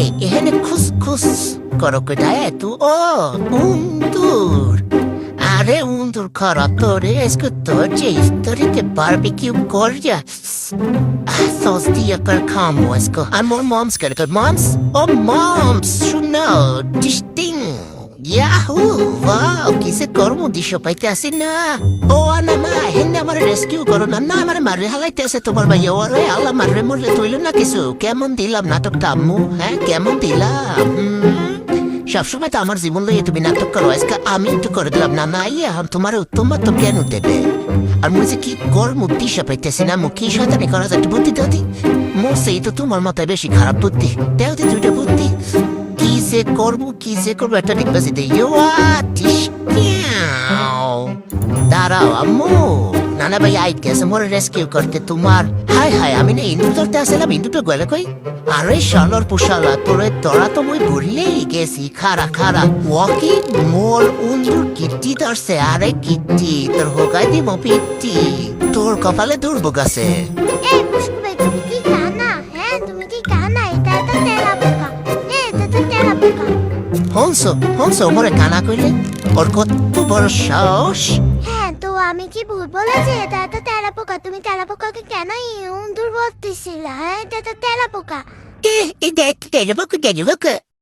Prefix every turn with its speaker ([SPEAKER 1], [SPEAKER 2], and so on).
[SPEAKER 1] এখানে খুসখুস করো কোথায় তু ও উন্দুর আরে উন্দুর খরা তোরে এসকে তোর যে ইস্তরিতে barbecue করja sos dia per camo esco amor moms कर moms oh moms শুনো disting Yahoo! Wow! কিসে করমু দিশো পাইতে আসি না ও আনা মা হেন্নে আমার রেস্কিউ করো না না আমার মারে হালাইতে আছে তোমার ভাই ওরে আল্লাহ মারে মরলে তুইল না কিছু কেমন দিলাম নাটকটা আম্মু হ্যাঁ কেমন দিলাম সবসময় তো আমার জীবন লইয়ে তুমি নাটক করো আজকে আমি একটু করে দিলাম না না ইয়ে তোমার উত্তম তো কেন দেবে আর মুঝে কি করমু দিশা পাইতেছি না মুখি শয়তানি করা যায় একটু বুদ্ধি দাও দি মোর সেই তো তোমার মাথায় বেশি খারাপ বুদ্ধি দেও দি দুইটা বুদ্ধি কিসে করবো একটা ডিগবাজি দে দাঁড়াও আম্মু নানা ভাই আইট গেছে মোর রেস্কিউ করতে তোমার হাই হাই আমি না ইন্দু ধরতে আসলাম ইন্দুটা গেলে কই আরে শালর পুশালা তোরে তোরা তো মই ভুললেই গেছি খারা ওয়াকি মোর উন্দুর কিট্টি ধরছে আরে কিট্টি তোর হোকাই দিব পিট্টি তোর কপালে দুর্ভোগ আছে হনসো মোরে কানা কইলে ওর কত বড় সাহস
[SPEAKER 2] হ্যাঁ তো আমি কি ভুল বলেছি এটা তো তেলা পোকা তুমি তেলা পোকাকে কেন ইন্দুর বলতেছিলে হ্যাঁ এটা তো তেলা পোকা
[SPEAKER 1] তেলা পোকা